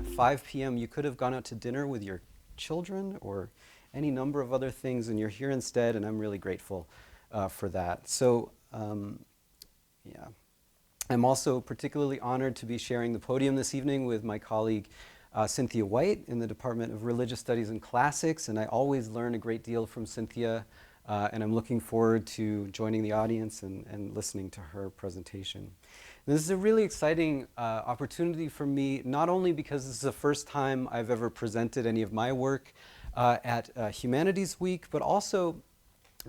at 5 p.m., you could have gone out to dinner with your children or any number of other things, and you're here instead, and I'm really grateful for that. So, yeah. I'm also particularly honored to be sharing the podium this evening with my colleague Cynthia White in the Department of Religious Studies and Classics, and I always learn a great deal from Cynthia, and I'm looking forward to joining the audience and listening to her presentation. And this is a really exciting opportunity for me, not only because this is the first time I've ever presented any of my work at Humanities Week, but also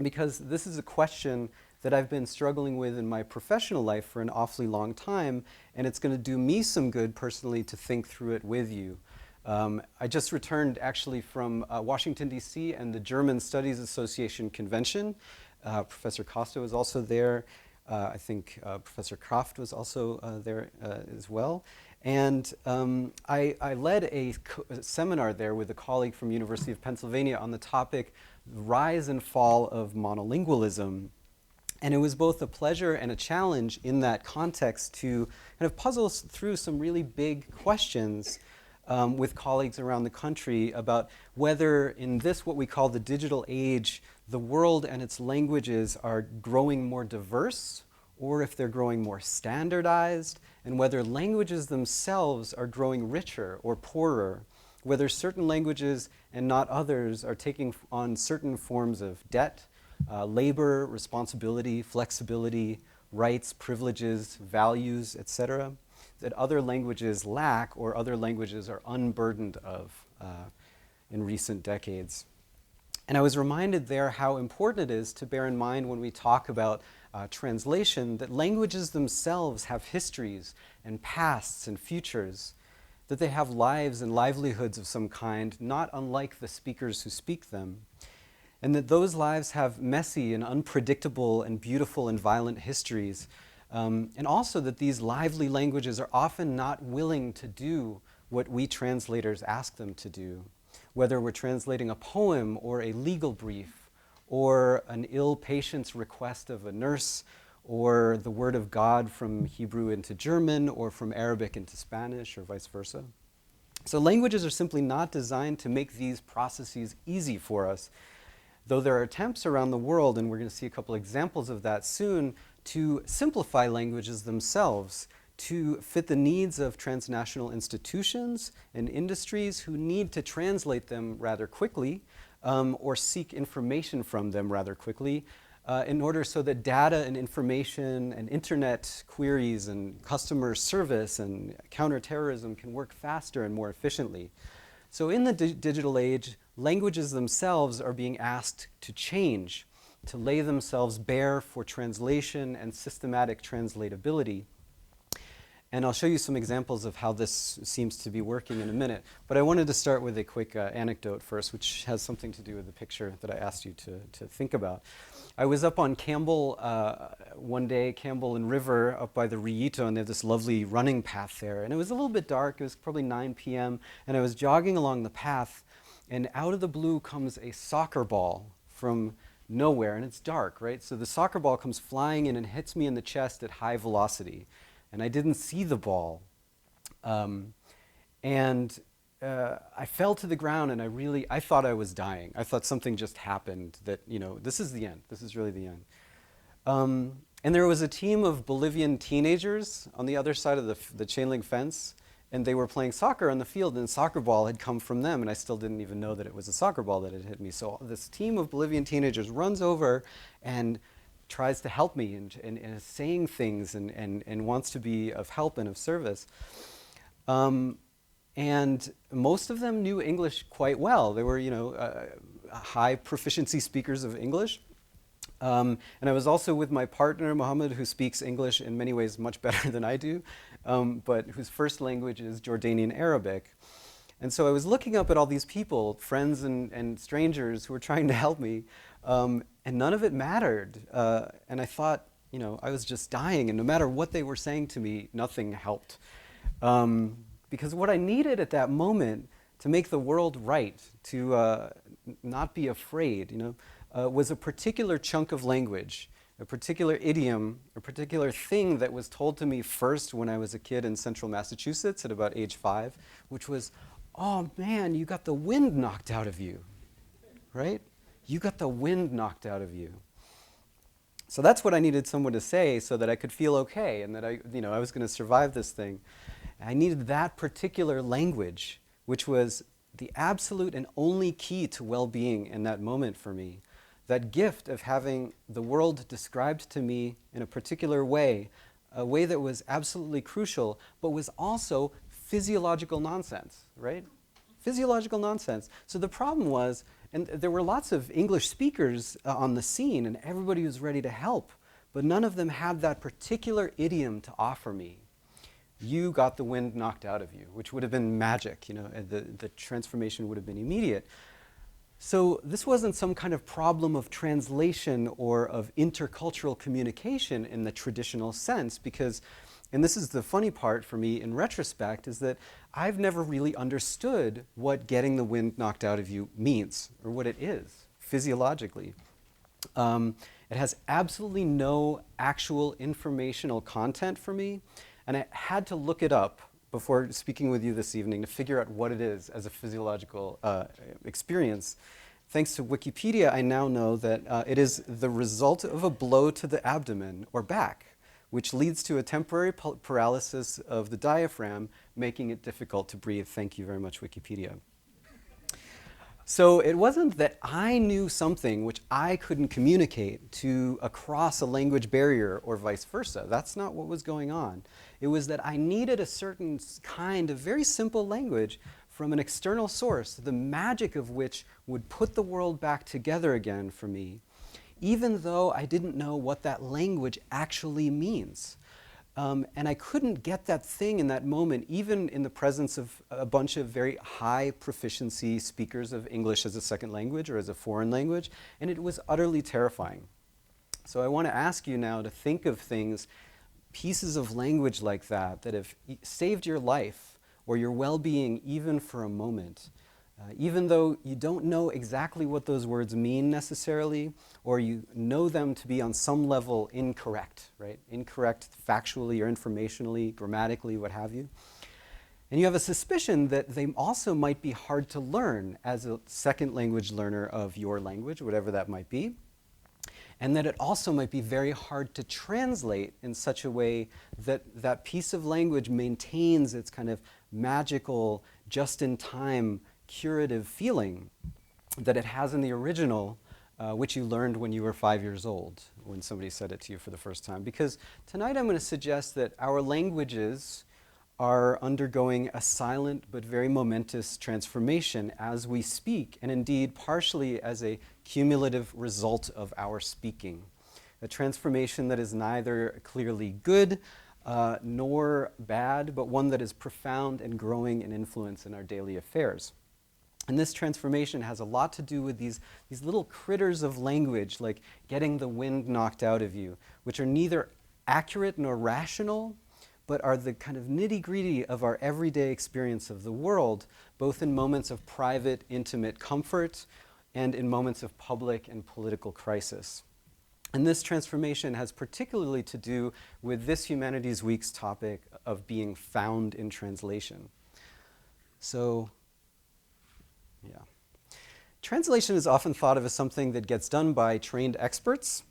because this is a question that I've been struggling with in my professional life for an awfully long time, and it's going to do me some good personally to think through it with you. I just returned actually from Washington, D.C. and the German Studies Association convention. Professor Costa was also there. I think Professor Kraft was also there as well. And I led a seminar there with a colleague from University of Pennsylvania on the topic, rise and fall of monolingualism. And it was both a pleasure and a challenge in that context to kind of puzzle through some really big questions with colleagues around the country about whether in this, what we call the digital age, the world and its languages are growing more diverse, or if they're growing more standardized, and whether languages themselves are growing richer or poorer, whether certain languages and not others are taking on certain forms of debt, labor, responsibility, flexibility, rights, privileges, values, etc., that other languages lack or other languages are unburdened of in recent decades. And I was reminded there how important it is to bear in mind when we talk about translation that languages themselves have histories and pasts and futures, that they have lives and livelihoods of some kind, not unlike the speakers who speak them. And that those lives have messy and unpredictable and beautiful and violent histories. And also that these lively languages are often not willing to do what we translators ask them to do, whether we're translating a poem or a legal brief or an ill patient's request of a nurse or the word of God from Hebrew into German or from Arabic into Spanish or vice versa. So languages are simply not designed to make these processes easy for us. Though there are attempts around the world, and we're going to see a couple examples of that soon, to simplify languages themselves to fit the needs of transnational institutions and industries who need to translate them rather quickly or seek information from them rather quickly in order so that data and information and internet queries and customer service and counterterrorism can work faster and more efficiently. So in the digital age, languages themselves are being asked to change, to lay themselves bare for translation and systematic translatability. And I'll show you some examples of how this seems to be working in a minute. But I wanted to start with a quick anecdote first, which has something to do with the picture that I asked you to think about. I was up on Campbell one day, Campbell and River, up by the Riito, and they have this lovely running path there. And it was a little bit dark. It was probably 9 p.m. And I was jogging along the path, and out of the blue comes a soccer ball from nowhere, and it's dark, right? So the soccer ball comes flying in and hits me in the chest at high velocity. And I didn't see the ball. I fell to the ground, and I thought I was dying. I thought something just happened, that, this is the end. This is really the end. And there was a team of Bolivian teenagers on the other side of the chain link fence, and they were playing soccer on the field, and the soccer ball had come from them, and I still didn't even know that it was a soccer ball that had hit me. So this team of Bolivian teenagers runs over and tries to help me and is saying things and wants to be of help and of service. And most of them knew English quite well. They were, high proficiency speakers of English. And I was also with my partner, Mohammed, who speaks English in many ways much better than I do, but whose first language is Jordanian Arabic. And so I was looking up at all these people, friends and strangers who were trying to help me, and none of it mattered. And I thought, I was just dying, and no matter what they were saying to me, nothing helped. Because what I needed at that moment to make the world right, to not be afraid, was a particular chunk of language a particular idiom, a particular thing that was told to me first when I was a kid in central Massachusetts at about age 5, which was, oh man, you got the wind knocked out of you, right? You got the wind knocked out of you. So that's what I needed someone to say so that I could feel okay and that I was going to survive this thing. I needed that particular language, which was the absolute and only key to well-being in that moment for me. That gift of having the world described to me in a particular way, a way that was absolutely crucial, but was also physiological nonsense, right? Physiological nonsense. So the problem was, and there were lots of English speakers on the scene, and everybody was ready to help, but none of them had that particular idiom to offer me. You got the wind knocked out of you, which would have been magic, the transformation would have been immediate. So this wasn't some kind of problem of translation or of intercultural communication in the traditional sense, because, and this is the funny part for me in retrospect, is that I've never really understood what getting the wind knocked out of you means, or what it is, physiologically. It has absolutely no actual informational content for me, and I had to look it up before speaking with you this evening to figure out what it is as a physiological experience. Thanks to Wikipedia, I now know that it is the result of a blow to the abdomen or back, which leads to a temporary paralysis of the diaphragm, making it difficult to breathe. Thank you very much, Wikipedia. So it wasn't that I knew something which I couldn't communicate to across a language barrier or vice versa. That's not what was going on. It was that I needed a certain kind of very simple language from an external source, the magic of which would put the world back together again for me, even though I didn't know what that language actually means. And I couldn't get that thing in that moment, even in the presence of a bunch of very high proficiency speakers of English as a second language or as a foreign language, and it was utterly terrifying. So I want to ask you now to think of things, pieces of language like that have saved your life or your well-being even for a moment. Even though you don't know exactly what those words mean necessarily, or you know them to be on some level incorrect, right? Incorrect factually or informationally, grammatically, what have you. And you have a suspicion that they also might be hard to learn as a second language learner of your language, whatever that might be. And that it also might be very hard to translate in such a way that that piece of language maintains its kind of magical, just-in-time, curative feeling that it has in the original, which you learned when you were 5 years old, when somebody said it to you for the first time. Because tonight I'm going to suggest that our languages are undergoing a silent but very momentous transformation as we speak, and indeed partially as a cumulative result of our speaking. A transformation that is neither clearly good nor bad, but one that is profound and growing in influence in our daily affairs. And this transformation has a lot to do with these little critters of language, like getting the wind knocked out of you, which are neither accurate nor rational, but are the kind of nitty-gritty of our everyday experience of the world, both in moments of private, intimate comfort and in moments of public and political crisis. And this transformation has particularly to do with this Humanities Week's topic of being found in translation. So, yeah. Translation is often thought of as something that gets done by trained experts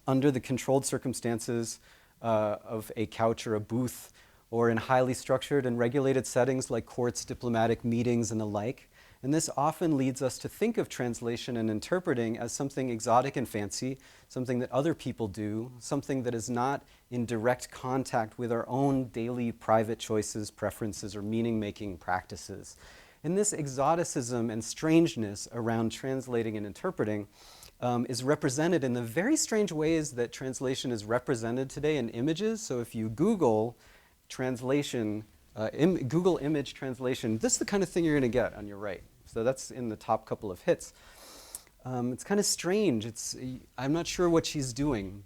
under the controlled circumstances of a couch or a booth, or in highly structured and regulated settings like courts, diplomatic meetings, and the like. And this often leads us to think of translation and interpreting as something exotic and fancy, something that other people do, something that is not in direct contact with our own daily private choices, preferences, or meaning-making practices. And this exoticism and strangeness around translating and interpreting is represented in the very strange ways that translation is represented today in images. So if you Google translation, Google image translation, this is the kind of thing you're going to get on your right. So that's in the top couple of hits. It's kind of strange. I'm not sure what she's doing.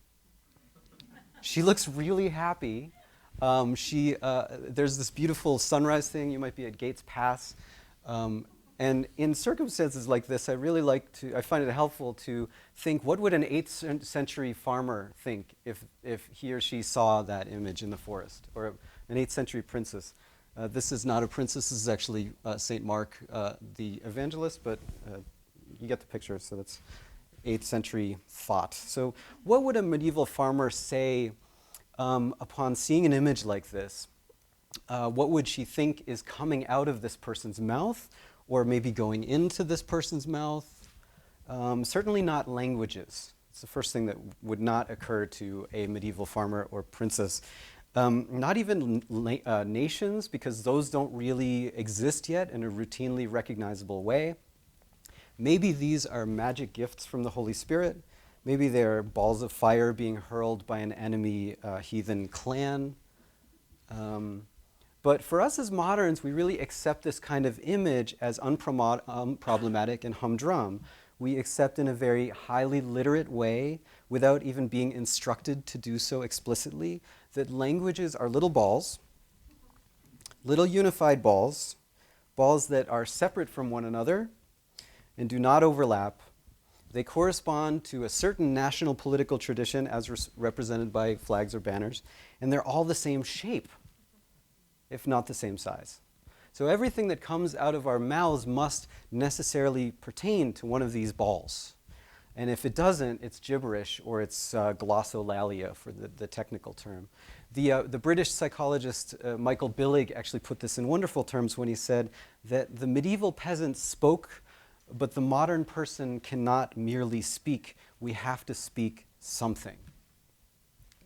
She looks really happy. There's this beautiful sunrise thing. You might be at Gates Pass. And And in circumstances like this, I find it helpful to think, what would an 8th century farmer think if he or she saw that image in the forest, or an 8th century princess? This is not a princess, this is actually St. Mark, the evangelist, but you get the picture, so that's 8th century thought. So what would a medieval farmer say upon seeing an image like this? What would she think is coming out of this person's mouth, or maybe going into this person's mouth? Certainly not languages. It's the first thing that would not occur to a medieval farmer or princess. Not even nations, because those don't really exist yet in a routinely recognizable way. Maybe these are magic gifts from the Holy Spirit. Maybe they're balls of fire being hurled by an enemy heathen clan. But for us as moderns, we really accept this kind of image as unproblematic and humdrum. We accept in a very highly literate way, without even being instructed to do so explicitly, that languages are little balls, little unified balls, balls that are separate from one another and do not overlap. They correspond to a certain national political tradition as represented by flags or banners, and they're all the same shape, if not the same size. So everything that comes out of our mouths must necessarily pertain to one of these balls. And if it doesn't, it's gibberish, or it's glossolalia for the technical term. The British psychologist Michael Billig actually put this in wonderful terms when he said that the medieval peasant spoke, but the modern person cannot merely speak. We have to speak something.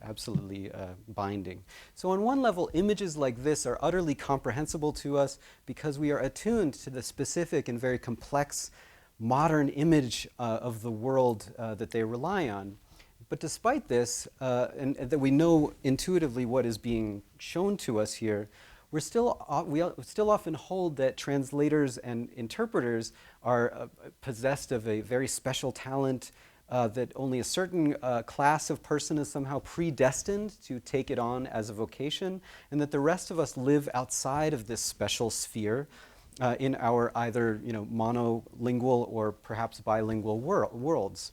Absolutely binding. So on one level, images like this are utterly comprehensible to us because we are attuned to the specific and very complex modern image of the world that they rely on. But despite this, and that we know intuitively what is being shown to us here, we still often hold that translators and interpreters are possessed of a very special talent, that only a certain class of person is somehow predestined to take it on as a vocation, and that the rest of us live outside of this special sphere in our either monolingual or perhaps bilingual worlds.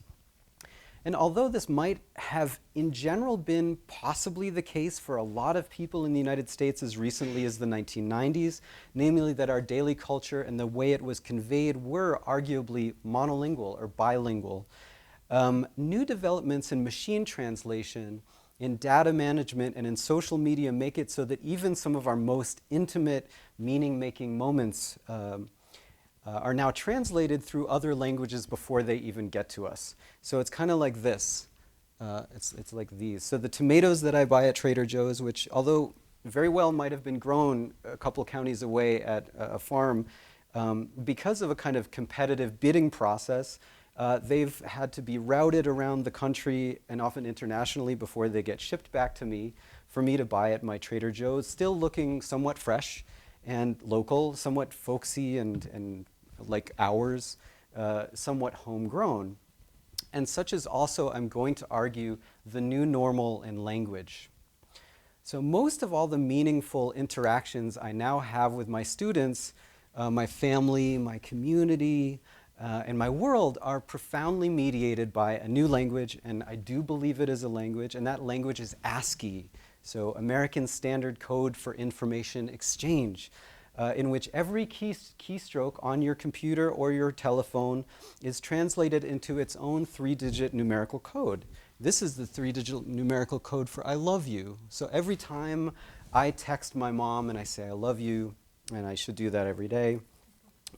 And although this might have in general been possibly the case for a lot of people in the United States as recently as the 1990s, namely that our daily culture and the way it was conveyed were arguably monolingual or bilingual, new developments in machine translation, in data management, and in social media make it so that even some of our most intimate, meaning-making moments are now translated through other languages before they even get to us. So it's kind of like this. It's like these. So the tomatoes that I buy at Trader Joe's, which although very well might have been grown a couple counties away at a farm, because of a kind of competitive bidding process, they've had to be routed around the country and often internationally before they get shipped back to me for me to buy at my Trader Joe's, still looking somewhat fresh and local, somewhat folksy and like ours, somewhat homegrown. And such is also, I'm going to argue, the new normal in language. So most of all the meaningful interactions I now have with my students, my family, my community, and my world are profoundly mediated by a new language, and I do believe it is a language, and that language is ASCII, so American Standard Code for Information Exchange, in which every keystroke on your computer or your telephone is translated into its own 3-digit numerical code. This is the 3-digit numerical code for I love you. So every time I text my mom and I say I love you, and I should do that every day,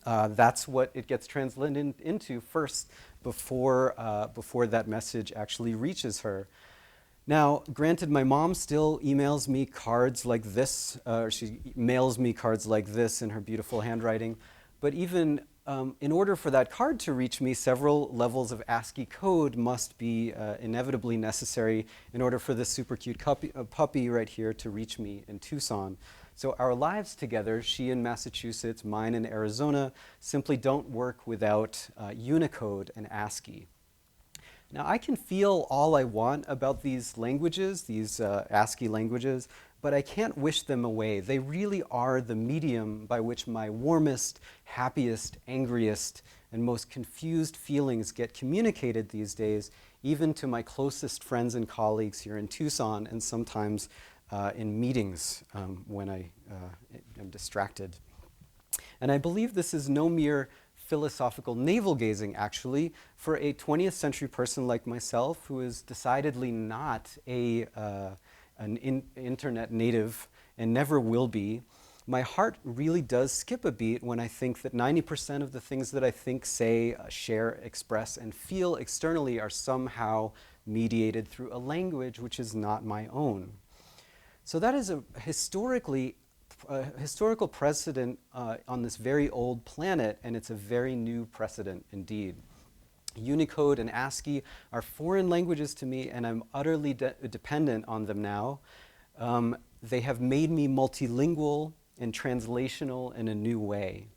that's what it gets translated into first before that message actually reaches her. Now, granted, my mom still emails me cards like this, or she mails me cards like this in her beautiful handwriting, but even in order for that card to reach me, several levels of ASCII code must be inevitably necessary in order for this super cute puppy right here to reach me in Tucson. So our lives together, she in Massachusetts, mine in Arizona, simply don't work without Unicode and ASCII. Now, I can feel all I want about these languages, these ASCII languages, but I can't wish them away. They really are the medium by which my warmest, happiest, angriest, and most confused feelings get communicated these days, even to my closest friends and colleagues here in Tucson, and sometimes in meetings when I am distracted. And I believe this is no mere philosophical navel-gazing, actually, for a 20th century person like myself, who is decidedly not an internet native and never will be. My heart really does skip a beat when I think that 90% of the things that I think, say, share, express, and feel externally are somehow mediated through a language which is not my own. So that is a historical precedent on this very old planet, and it's a very new precedent indeed. Unicode and ASCII are foreign languages to me, and I'm utterly dependent on them now. They have made me multilingual and translational in a new way.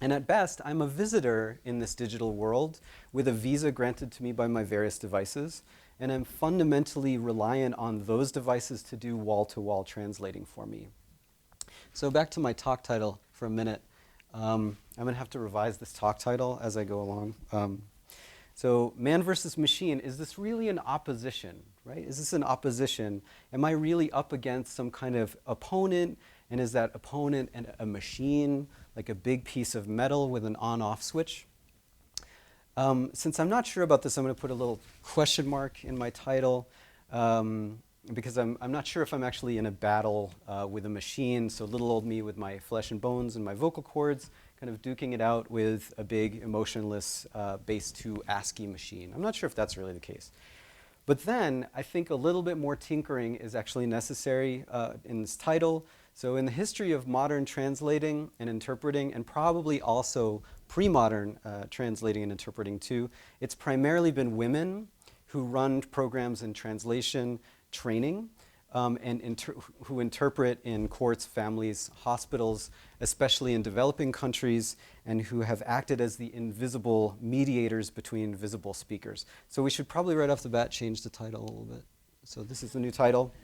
And at best, I'm a visitor in this digital world with a visa granted to me by my various devices, and I'm fundamentally reliant on those devices to do wall-to-wall translating for me. So back to my talk title for a minute. I'm going to have to revise this talk title as I go along. So man versus machine, is this really an opposition, right? Is this an opposition? Am I really up against some kind of opponent? And is that opponent a machine, like a big piece of metal with an on-off switch? Since I'm not sure about this, I'm going to put a little question mark in my title because I'm not sure if I'm actually in a battle with a machine. So little old me with my flesh and bones and my vocal cords, kind of duking it out with a big emotionless base 2 ASCII machine. I'm not sure if that's really the case. But then I think a little bit more tinkering is actually necessary in this title. So in the history of modern translating and interpreting, and probably also pre-modern translating and interpreting too, it's primarily been women who run programs in translation training and who interpret in courts, families, hospitals, especially in developing countries, and who have acted as the invisible mediators between visible speakers. So we should probably right off the bat change the title a little bit. So this is the new title.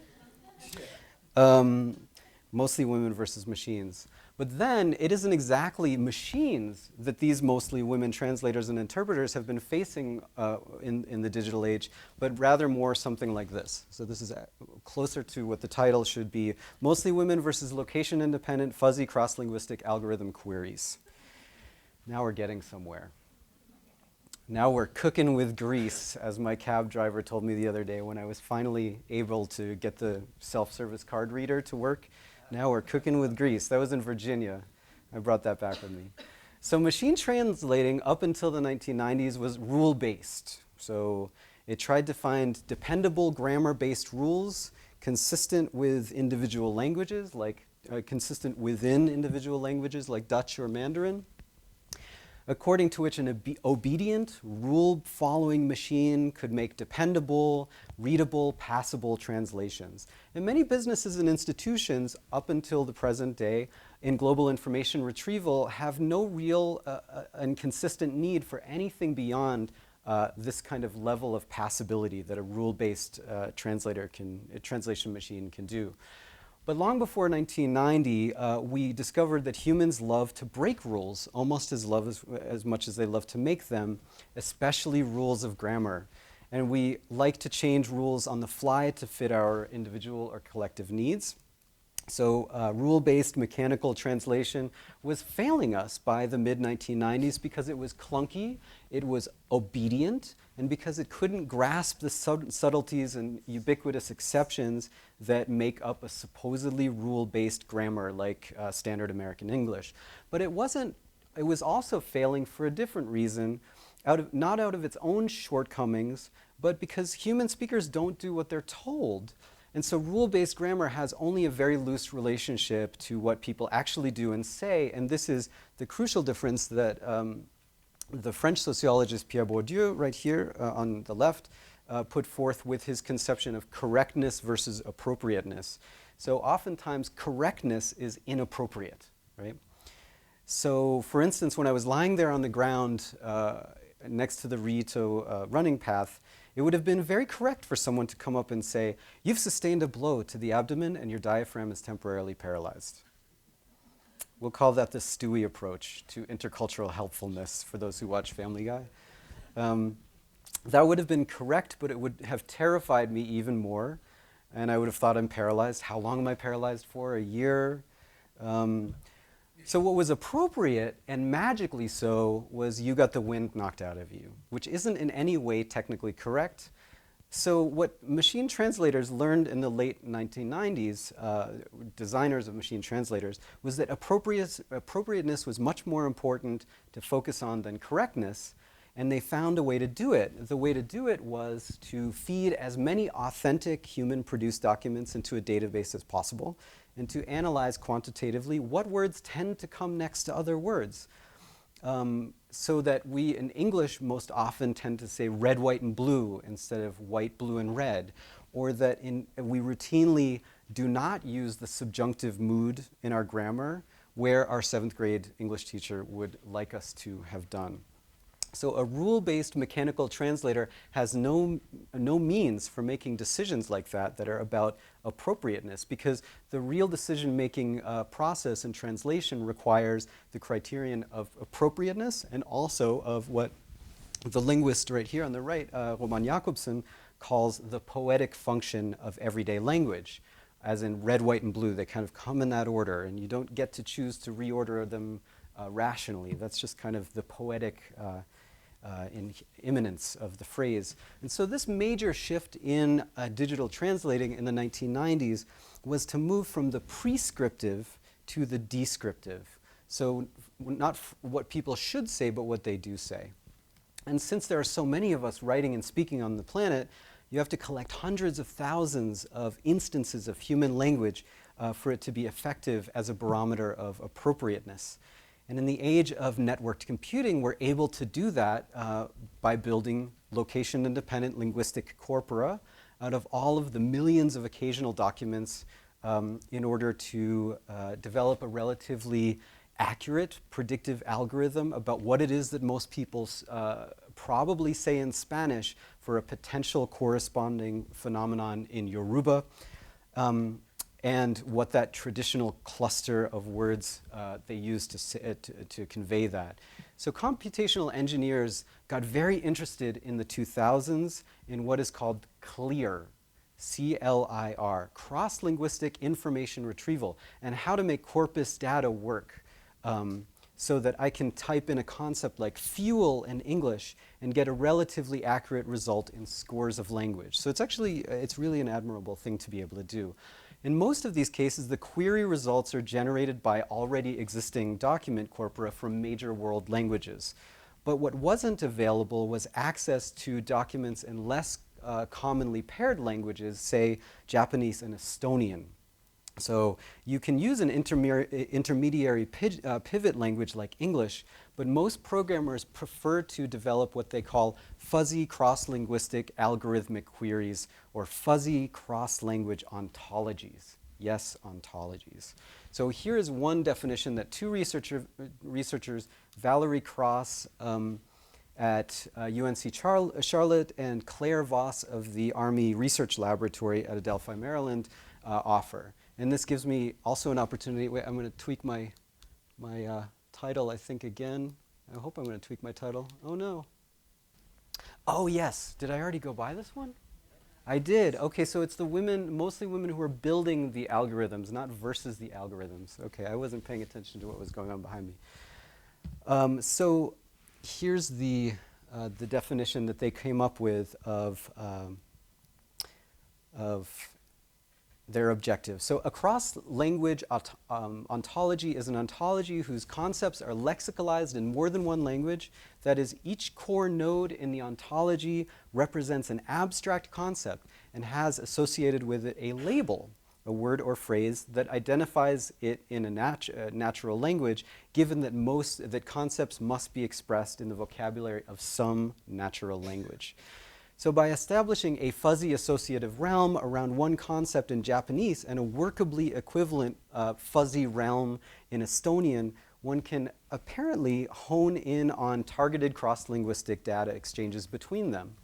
Mostly women versus machines. But then it isn't exactly machines that these mostly women translators and interpreters have been facing in the digital age, but rather more something like this. So this is closer to what the title should be: mostly women versus location-independent, fuzzy cross-linguistic algorithm queries. Now we're getting somewhere. Now we're cooking with grease, as my cab driver told me the other day when I was finally able to get the self-service card reader to work. Now we're cooking with grease. That was in Virginia. I brought that back with me. So machine translating up until the 1990s was rule-based. So it tried to find dependable grammar-based rules consistent with individual languages, like consistent within individual languages like Dutch or Mandarin, according to which an obedient, rule-following machine could make dependable, readable, passable translations. And many businesses and institutions, up until the present day, in global information retrieval, have no real and consistent need for anything beyond this kind of level of passability that a rule-based translation machine can do. But long before 1990, we discovered that humans love to break rules almost as much as they love to make them, especially rules of grammar. And we like to change rules on the fly to fit our individual or collective needs. So rule-based mechanical translation was failing us by the mid-1990s because it was clunky, it was obedient, and because it couldn't grasp the subtleties and ubiquitous exceptions that make up a supposedly rule-based grammar like standard American English. But it was also failing for a different reason, not out of its own shortcomings, but because human speakers don't do what they're told. And so rule-based grammar has only a very loose relationship to what people actually do and say, and this is the crucial difference that the French sociologist Pierre Bourdieu, right here on the left, put forth with his conception of correctness versus appropriateness. So oftentimes correctness is inappropriate, right? So for instance, when I was lying there on the ground next to the Rito running path, it would have been very correct for someone to come up and say, "You've sustained a blow to the abdomen and your diaphragm is temporarily paralyzed." We'll call that the Stewie approach to intercultural helpfulness for those who watch Family Guy. That would have been correct, but it would have terrified me even more. And I would have thought I'm paralyzed. How long am I paralyzed for? A year? So what was appropriate, and magically so, was "you got the wind knocked out of you," which isn't in any way technically correct. So what machine translators learned in the late 1990s, designers of machine translators, was that appropriateness was much more important to focus on than correctness, and they found a way to do it. The way to do it was to feed as many authentic human-produced documents into a database as possible, and to analyze quantitatively what words tend to come next to other words. So that we in English most often tend to say red, white, and blue instead of white, blue, and red, or that we routinely do not use the subjunctive mood in our grammar where our 7th grade English teacher would like us to have done. So a rule-based mechanical translator has no means for making decisions like that are about appropriateness, because the real decision-making process in translation requires the criterion of appropriateness and also of what the linguist right here on the right, Roman Jakobsen, calls the poetic function of everyday language. As in red, white, and blue, they kind of come in that order, and you don't get to choose to reorder them rationally. That's just kind of the poetic immanence of the phrase. And so this major shift in digital translating in the 1990s was to move from the prescriptive to the descriptive. So not what people should say, but what they do say. And since there are so many of us writing and speaking on the planet, you have to collect hundreds of thousands of instances of human language for it to be effective as a barometer of appropriateness. And in the age of networked computing, we're able to do that by building location-independent linguistic corpora out of all of the millions of occasional documents in order to develop a relatively accurate predictive algorithm about what it is that most people probably say in Spanish for a potential corresponding phenomenon in Yoruba. And what that traditional cluster of words they use to convey that. So computational engineers got very interested in the 2000s in what is called CLIR, C-L-I-R, cross-linguistic information retrieval, and how to make corpus data work so that I can type in a concept like fuel in English and get a relatively accurate result in scores of language. So it's really an admirable thing to be able to do. In most of these cases, the query results are generated by already existing document corpora from major world languages. But what wasn't available was access to documents in less commonly paired languages, say Japanese and Estonian. So you can use an intermediary pivot language like English, but most programmers prefer to develop what they call fuzzy cross-linguistic algorithmic queries, or fuzzy cross-language ontologies. Yes, ontologies. So here is one definition that two researchers, Valerie Cross at UNC Charlotte and Claire Voss of the Army Research Laboratory at Adelphi, Maryland, offer. And this gives me also an opportunity. Wait, I'm going to tweak my title, I think, again. I hope I'm going to tweak my title. Oh, no. Oh, yes. Did I already go by this one? I did. OK, so it's the women, mostly women who are building the algorithms, not versus the algorithms. OK, I wasn't paying attention to what was going on behind me. So here's the definition that they came up with of their objective. So a cross-language ontology is an ontology whose concepts are lexicalized in more than one language. That is, each core node in the ontology represents an abstract concept and has associated with it a label, a word or phrase that identifies it in a natural language, given that concepts must be expressed in the vocabulary of some natural language. So by establishing a fuzzy associative realm around one concept in Japanese and a workably equivalent fuzzy realm in Estonian, one can apparently hone in on targeted cross-linguistic data exchanges between them.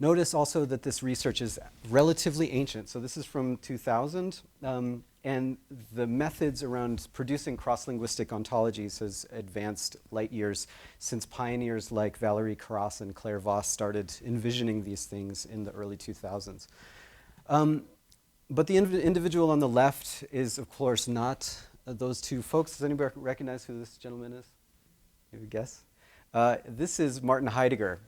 Notice also that this research is relatively ancient. So this is from 2000, and the methods around producing cross-linguistic ontologies has advanced light years since pioneers like Valerie Cross and Claire Voss started envisioning these things in the early 2000s. But the individual on the left is, of course, not those two folks. Does anybody recognize who this gentleman is? You have a guess? This is Martin Heidegger.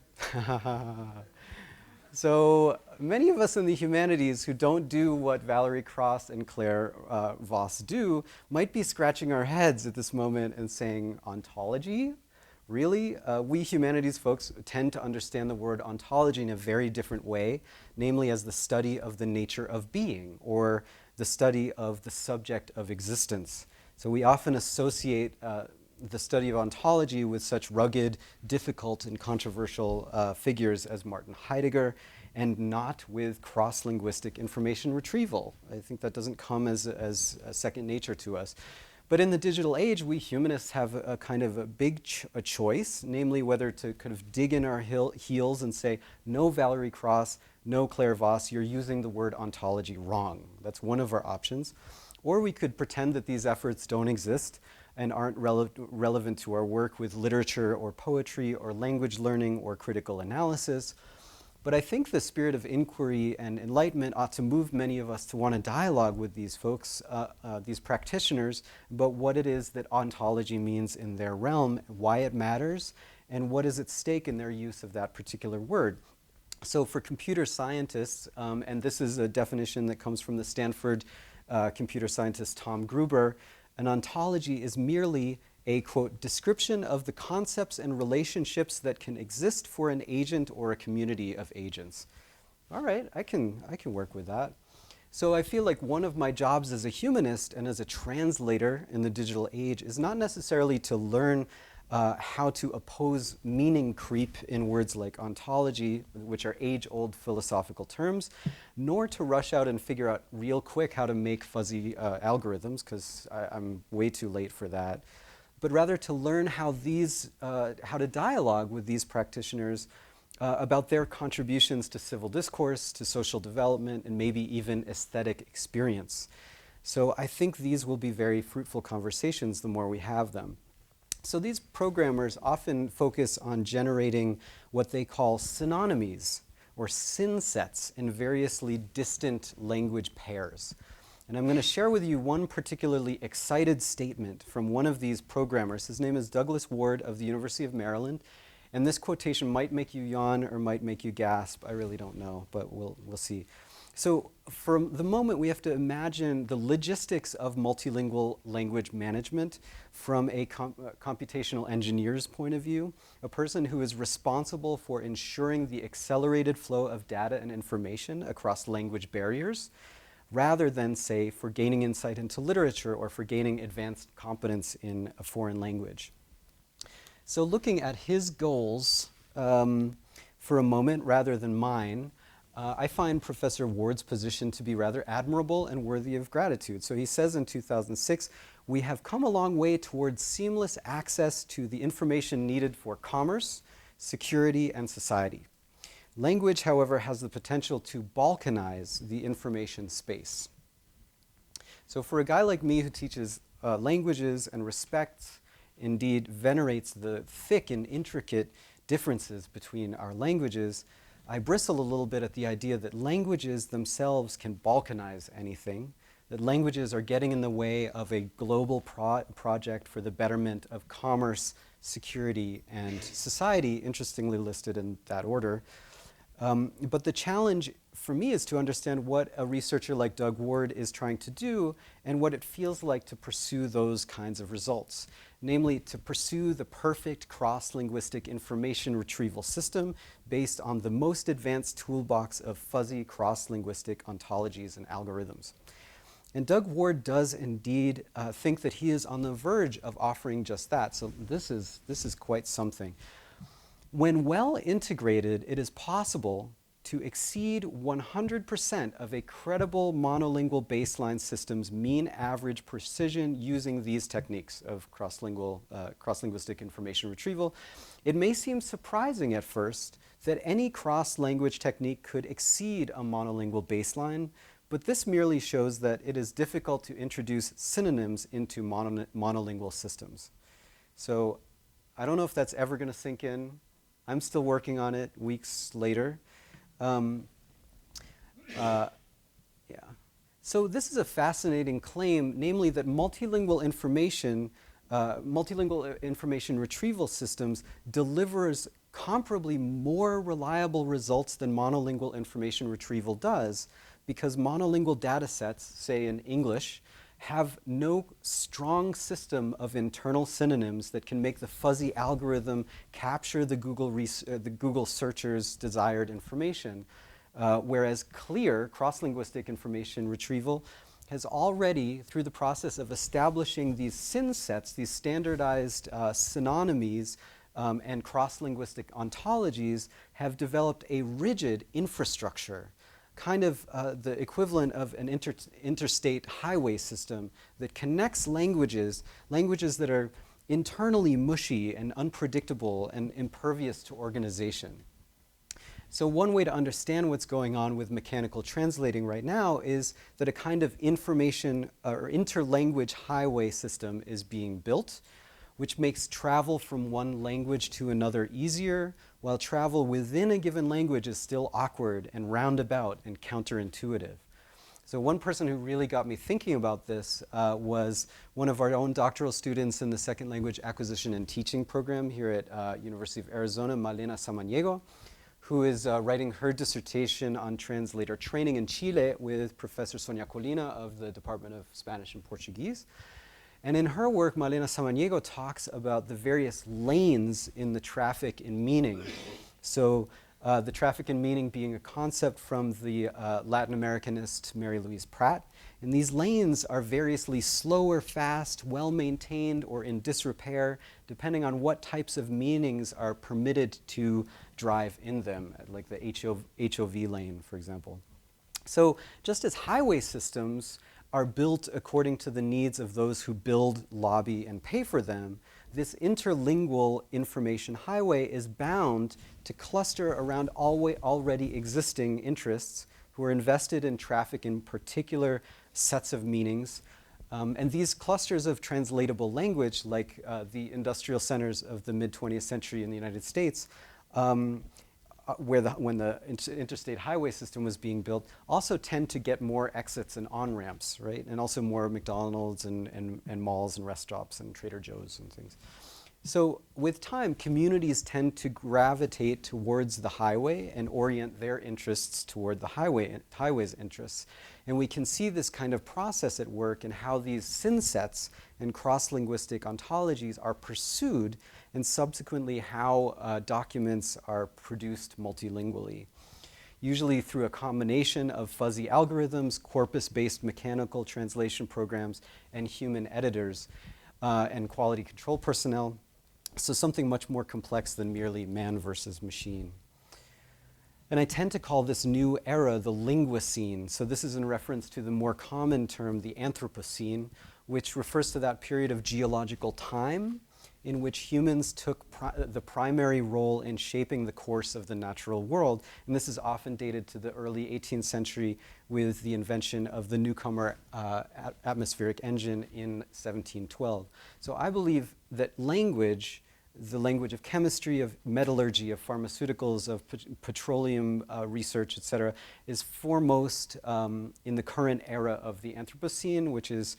So many of us in the humanities who don't do what Valerie Cross and Claire Voss do might be scratching our heads at this moment and saying, ontology? Really? We humanities folks tend to understand the word ontology in a very different way, namely as the study of the nature of being, or the study of the subject of existence. So we often associate the study of ontology with such rugged, difficult, and controversial figures as Martin Heidegger, and not with cross-linguistic information retrieval. I think that doesn't come as a second nature to us. But in the digital age, we humanists have a kind of a big choice, namely whether to kind of dig in our heels and say, no, Valerie Cross, no, Claire Voss, you're using the word ontology wrong. That's one of our options. Or we could pretend that these efforts don't exist and aren't relevant to our work with literature or poetry or language learning or critical analysis. But I think the spirit of inquiry and enlightenment ought to move many of us to want to dialogue with these folks, these practitioners, about what it is that ontology means in their realm, why it matters, and what is at stake in their use of that particular word. So for computer scientists, and this is a definition that comes from the Stanford computer scientist Tom Gruber, an ontology is merely a, quote, description of the concepts and relationships that can exist for an agent or a community of agents. All right, I can work with that. So I feel like one of my jobs as a humanist and as a translator in the digital age is not necessarily to learn how to oppose meaning creep in words like ontology, which are age-old philosophical terms, nor to rush out and figure out real quick how to make fuzzy algorithms, because I'm way too late for that, but rather to learn how to dialogue with these practitioners about their contributions to civil discourse, to social development, and maybe even aesthetic experience. So I think these will be very fruitful conversations the more we have them. So these programmers often focus on generating what they call synonymies, or synsets, in variously distant language pairs. And I'm going to share with you one particularly excited statement from one of these programmers. His name is Douglas Ward of the University of Maryland. And this quotation might make you yawn or might make you gasp. I really don't know, but we'll see. So for the moment, we have to imagine the logistics of multilingual language management from a computational engineer's point of view, a person who is responsible for ensuring the accelerated flow of data and information across language barriers, rather than, say, for gaining insight into literature or for gaining advanced competence in a foreign language. So looking at his goals for a moment rather than mine, I find Professor Ward's position to be rather admirable and worthy of gratitude. So he says in 2006, we have come a long way towards seamless access to the information needed for commerce, security, and society. Language, however, has the potential to balkanize the information space. So for a guy like me who teaches languages and respects, indeed venerates the thick and intricate differences between our languages, I bristle a little bit at the idea that languages themselves can balkanize anything, that languages are getting in the way of a global project for the betterment of commerce, security, and society, interestingly listed in that order. But the challenge for me is to understand what a researcher like Doug Ward is trying to do and what it feels like to pursue those kinds of results. Namely, to pursue the perfect cross-linguistic information retrieval system based on the most advanced toolbox of fuzzy cross-linguistic ontologies and algorithms. And Doug Ward does indeed think that he is on the verge of offering just that. So this is quite something. When well integrated, it is possible to exceed 100% of a credible monolingual baseline system's mean average precision using these techniques of cross-linguistic information retrieval. It may seem surprising at first that any cross-language technique could exceed a monolingual baseline, but this merely shows that it is difficult to introduce synonyms into monolingual systems. So I don't know if that's ever going to sink in. I'm still working on it weeks later. Yeah. So this is a fascinating claim, namely that multilingual information retrieval systems delivers comparably more reliable results than monolingual information retrieval does, because monolingual data sets, say in English, have no strong system of internal synonyms that can make the fuzzy algorithm capture the Google searcher's desired information. Whereas CLEAR, cross-linguistic information retrieval, has already, through the process of establishing these syn sets, these standardized synonymies and cross-linguistic ontologies, have developed a rigid infrastructure, kind of the equivalent of an interstate highway system that connects languages that are internally mushy and unpredictable and impervious to organization. So one way to understand what's going on with mechanical translating right now is that a kind of information or interlanguage highway system is being built, which makes travel from one language to another easier, while travel within a given language is still awkward and roundabout and counterintuitive. So one person who really got me thinking about this was one of our own doctoral students in the Second Language Acquisition and Teaching program here at University of Arizona, Malena Samaniego, who is writing her dissertation on translator training in Chile with Professor Sonia Colina of the Department of Spanish and Portuguese. And in her work, Malena Samaniego talks about the various lanes in the traffic in meaning. So the traffic in meaning being a concept from the Latin Americanist Mary Louise Pratt. And these lanes are variously slow or fast, well-maintained, or in disrepair, depending on what types of meanings are permitted to drive in them, like the HOV lane, for example. So just as highway systems are built according to the needs of those who build, lobby, and pay for them, this interlingual information highway is bound to cluster around already existing interests who are invested in traffic in particular sets of meanings. And these clusters of translatable language, like the industrial centers of the mid-20th century in the United States, when the interstate highway system was being built, also tend to get more exits and on-ramps, right? And also more McDonald's and malls and rest stops and Trader Joe's and things. So with time, communities tend to gravitate towards the highway and orient their interests toward the highway's interests. And we can see this kind of process at work in how these synsets and cross-linguistic ontologies are pursued, and subsequently how documents are produced multilingually. Usually through a combination of fuzzy algorithms, corpus-based mechanical translation programs, and human editors and quality control personnel. So something much more complex than merely man versus machine. And I tend to call this new era the Thelingua Scene. So this is in reference to the more common term, the Anthropocene, which refers to that period of geological time in which humans took the primary role in shaping the course of the natural world. And this is often dated to the early 18th century with the invention of the newcomer atmospheric engine in 1712. So I believe that language, the language of chemistry, of metallurgy, of pharmaceuticals, of petroleum research, etc., is foremost in the current era of the Anthropocene, which is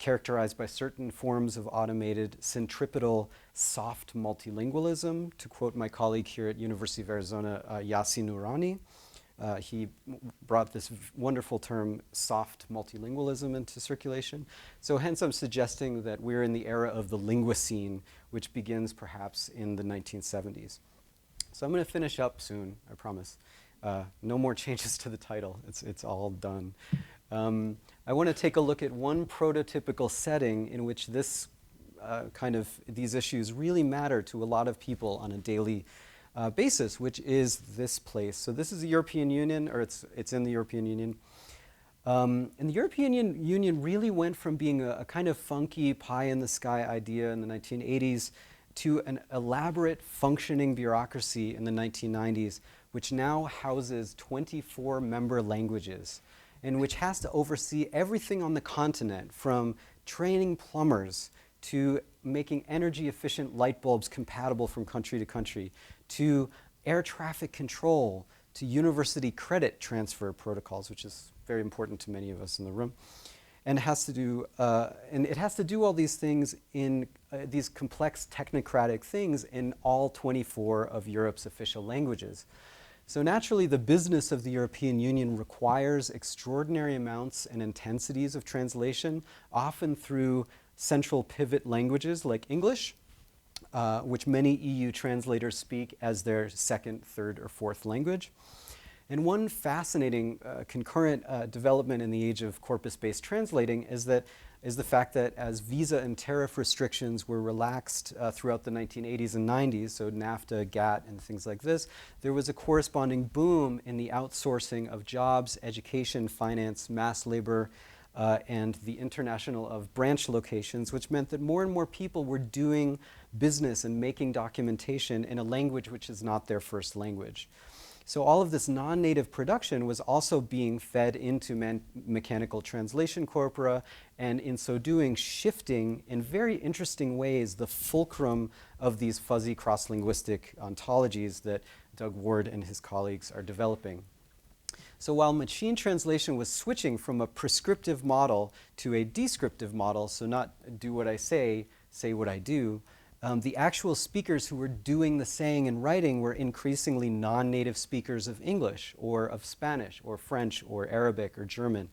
characterized by certain forms of automated centripetal soft multilingualism. To quote my colleague here at University of Arizona, Yassin Noorani, he brought this wonderful term, soft multilingualism, into circulation. So hence I'm suggesting that we're in the era of the Thelingua Scene, which begins perhaps in the 1970s. So I'm going to finish up soon, I promise. No more changes to the title. It's all done. I want to take a look at one prototypical setting in which this these issues really matter to a lot of people on a daily basis, which is this place. So this is the European Union, or it's in the European Union. And the European Union really went from being a kind of funky pie-in-the-sky idea in the 1980s to an elaborate functioning bureaucracy in the 1990s, which now houses 24 member languages, and which has to oversee everything on the continent, from training plumbers to making energy-efficient light bulbs compatible from country to country, to air traffic control, to university credit transfer protocols, which is very important to many of us in the room. And it has to do all these things in these complex technocratic things in all 24 of Europe's official languages. So naturally, the business of the European Union requires extraordinary amounts and intensities of translation, often through central pivot languages like English, which many EU translators speak as their second, third, or fourth language. And one fascinating concurrent development in the age of corpus-based translating is the fact that as visa and tariff restrictions were relaxed throughout the 1980s and 90s, so NAFTA, GATT, and things like this, there was a corresponding boom in the outsourcing of jobs, education, finance, mass labor, and the international of branch locations, which meant that more and more people were doing business and making documentation in a language which is not their first language. So all of this non-native production was also being fed into mechanical translation corpora, and in so doing, shifting in very interesting ways the fulcrum of these fuzzy cross-linguistic ontologies that Doug Ward and his colleagues are developing. So while machine translation was switching from a prescriptive model to a descriptive model, so not do what I say what I do, the actual speakers who were doing the saying and writing were increasingly non-native speakers of English or of Spanish or French or Arabic or German.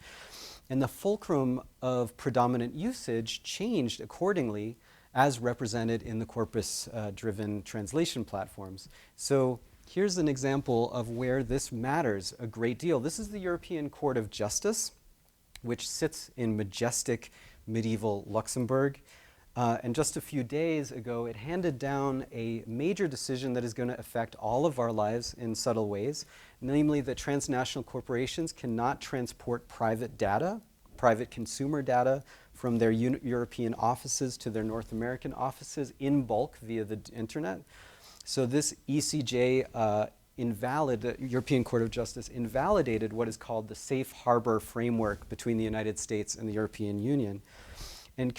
And the fulcrum of predominant usage changed accordingly as represented in the corpus-driven translation platforms. So here's an example of where this matters a great deal. This is the European Court of Justice, which sits in majestic medieval Luxembourg. And just a few days ago, it handed down a major decision that is going to affect all of our lives in subtle ways, namely that transnational corporations cannot transport private data, private consumer data, from their European offices to their North American offices in bulk via the internet. So this ECJ European Court of Justice invalidated what is called the safe harbor framework between the United States and the European Union, and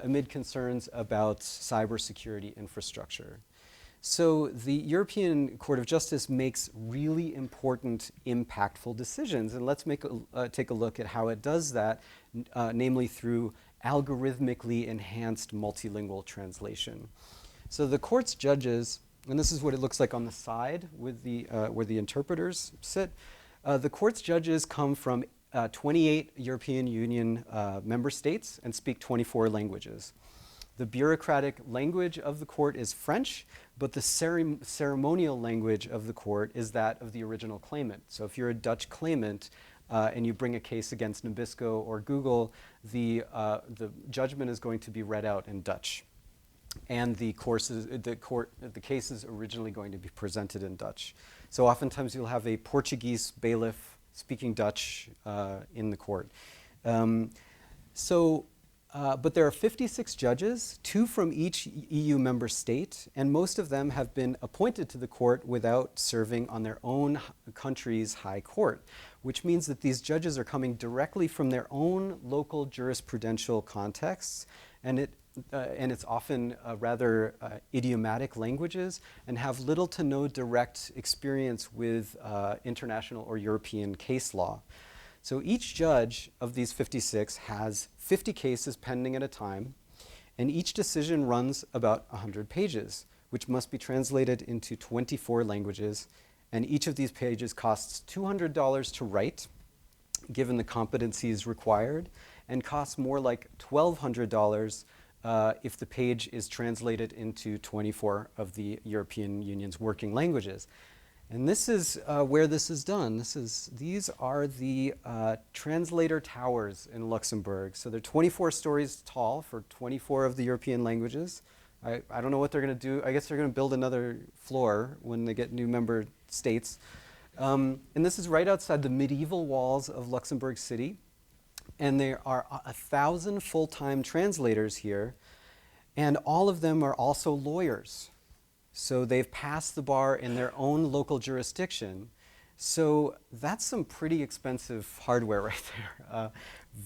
amid concerns about cybersecurity infrastructure. So the European Court of Justice makes really important, impactful decisions. And let's take a look at how it does that, namely through algorithmically enhanced multilingual translation. So the court's judges, and this is what it looks like on the side with where the interpreters sit, the court's judges come from 28 European Union member states and speak 24 languages. The bureaucratic language of the court is French, but the ceremonial language of the court is that of the original claimant. So if you're a Dutch claimant and you bring a case against Nabisco or Google, the judgment is going to be read out in Dutch. And the case is originally going to be presented in Dutch. So oftentimes you'll have a Portuguese bailiff speaking Dutch in the court. But there are 56 judges, 2 from each EU member state, and most of them have been appointed to the court without serving on their own country's high court, which means that these judges are coming directly from their own local jurisprudential contexts, and it's often rather idiomatic languages and have little to no direct experience with international or European case law. So each judge of these 56 has 50 cases pending at a time, and each decision runs about 100 pages, which must be translated into 24 languages, and each of these pages costs $200 to write, given the competencies required, and costs more like $1,200 if the page is translated into 24 of the European Union's working languages. And this is where this is done. These are the Translator Towers in Luxembourg. So they're 24 stories tall for 24 of the European languages. I don't know what they're going to do. I guess they're going to build another floor when they get new member states. And this is right outside the medieval walls of Luxembourg City. And there are 1,000 full-time translators here, and all of them are also lawyers. So they've passed the bar in their own local jurisdiction. So that's some pretty expensive hardware right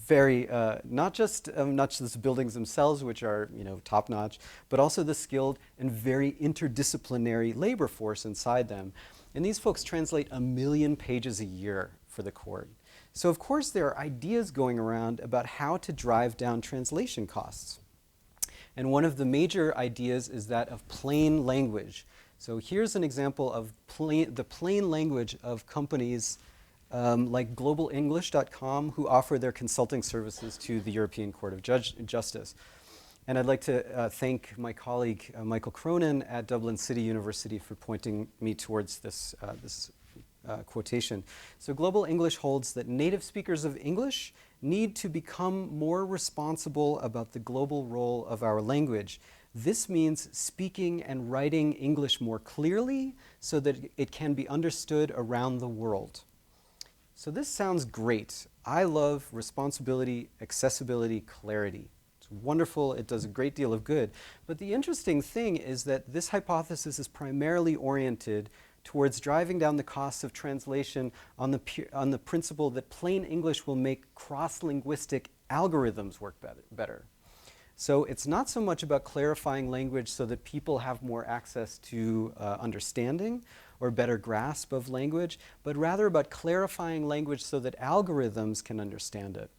there. Not just the buildings themselves, which are top-notch, but also the skilled and very interdisciplinary labor force inside them. And these folks translate 1 million pages a year for the court. So of course there are ideas going around about how to drive down translation costs. And one of the major ideas is that of plain language. So here's an example of the plain language of companies like globalenglish.com, who offer their consulting services to the European Court of Justice. And I'd like to thank my colleague Michael Cronin at Dublin City University for pointing me towards this quotation. So Global English holds that native speakers of English need to become more responsible about the global role of our language. This means speaking and writing English more clearly so that it can be understood around the world. So this sounds great. I love responsibility, accessibility, clarity. It's wonderful. It does a great deal of good. But the interesting thing is that this hypothesis is primarily oriented towards driving down the costs of translation on the principle that plain English will make cross-linguistic algorithms work better. So it's not so much about clarifying language so that people have more access to understanding or better grasp of language, but rather about clarifying language so that algorithms can understand it.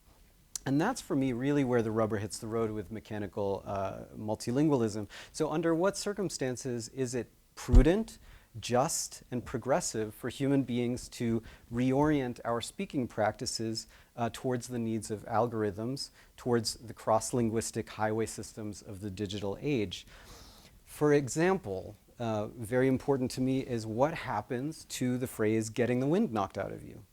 And that's, for me, really where the rubber hits the road with mechanical multilingualism. So under what circumstances is it prudent, just, and progressive for human beings to reorient our speaking practices towards the needs of algorithms, towards the cross-linguistic highway systems of the digital age? For example, very important to me is what happens to the phrase "getting the wind knocked out of you,"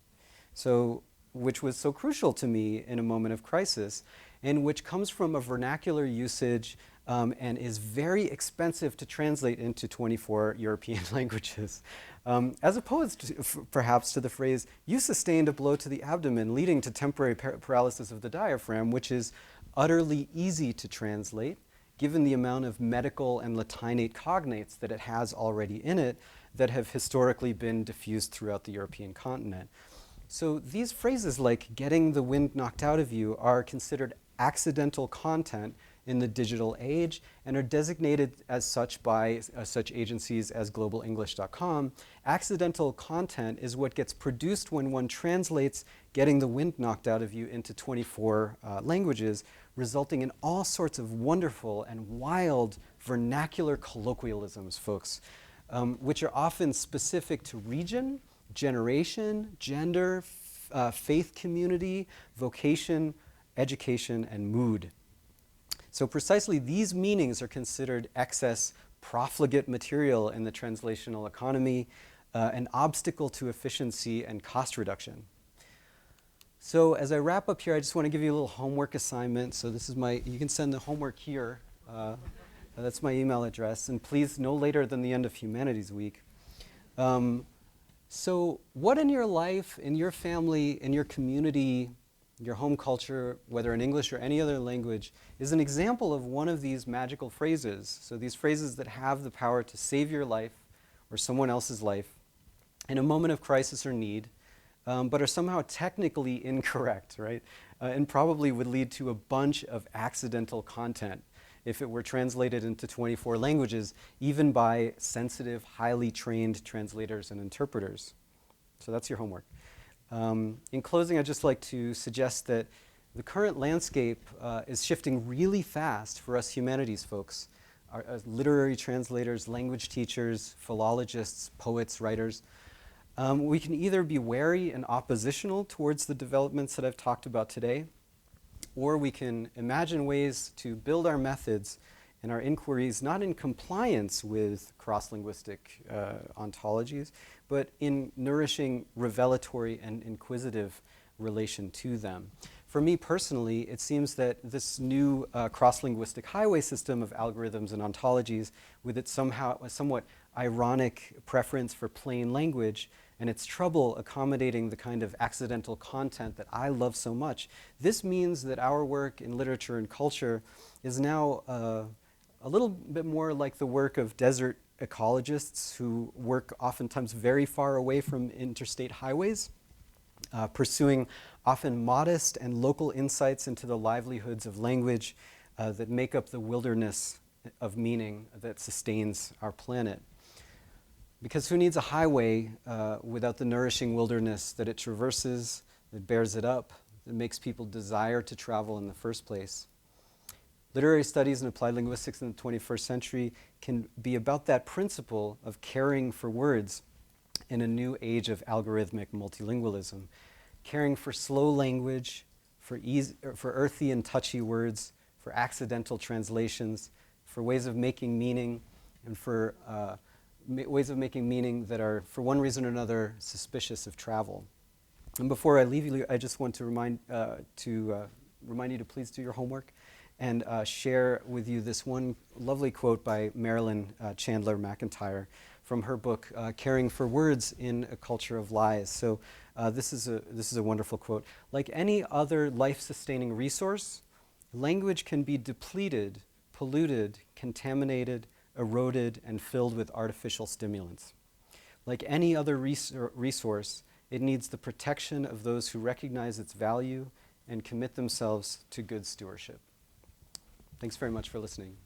which was so crucial to me in a moment of crisis, and which comes from a vernacular usage and is very expensive to translate into 24 European languages, as opposed to, perhaps, to the phrase "you sustained a blow to the abdomen leading to temporary paralysis of the diaphragm," which is utterly easy to translate, given the amount of medical and latinate cognates that it has already in it that have historically been diffused throughout the European continent. So these phrases like "getting the wind knocked out of you" are considered accidental content in the digital age and are designated as such by such agencies as globalenglish.com. Accidental content is what gets produced when one translates "getting the wind knocked out of you" into 24 languages, resulting in all sorts of wonderful and wild vernacular colloquialisms, folks, which are often specific to region, generation, gender, faith community, vocation, education, and mood. So precisely these meanings are considered excess profligate material in the translational economy, an obstacle to efficiency and cost reduction. So as I wrap up here, I just want to give you a little homework assignment. So this is you can send the homework here. That's my email address. And please, no later than the end of Humanities Week. So what in your life, in your family, in your community, your home culture, whether in English or any other language, is an example of one of these magical phrases? So these phrases that have the power to save your life or someone else's life in a moment of crisis or need, but are somehow technically incorrect, right? And probably would lead to a bunch of accidental content if it were translated into 24 languages, even by sensitive, highly trained translators and interpreters. So that's your homework. In closing, I'd just like to suggest that the current landscape is shifting really fast for us humanities folks, literary translators, language teachers, philologists, poets, writers. We can either be wary and oppositional towards the developments that I've talked about today, or we can imagine ways to build our methods and our inquiries not in compliance with cross-linguistic ontologies, but in nourishing revelatory and inquisitive relation to them. for me personally, it seems that this new cross-linguistic highway system of algorithms and ontologies, with its somewhat ironic preference for plain language and its trouble accommodating the kind of accidental content that I love so much, this means that our work in literature and culture is now a little bit more like the work of desert ecologists who work oftentimes very far away from interstate highways, pursuing often modest and local insights into the livelihoods of language that make up the wilderness of meaning that sustains our planet. Because who needs a highway without the nourishing wilderness that it traverses, that bears it up, that makes people desire to travel in the first place? Literary studies and applied linguistics in the 21st century can be about that principle of caring for words in a new age of algorithmic multilingualism, caring for slow language, for earthy and touchy words, for accidental translations, for ways of making meaning, and for ways of making meaning that are, for one reason or another, suspicious of travel. And before I leave you, I just want to remind you to please do your homework and share with you this one lovely quote by Marilyn Chandler McIntyre from her book, Caring for Words in a Culture of Lies. So this is a wonderful quote. Like any other life-sustaining resource, language can be depleted, polluted, contaminated, eroded, and filled with artificial stimulants. Like any other resource, it needs the protection of those who recognize its value and commit themselves to good stewardship. Thanks very much for listening.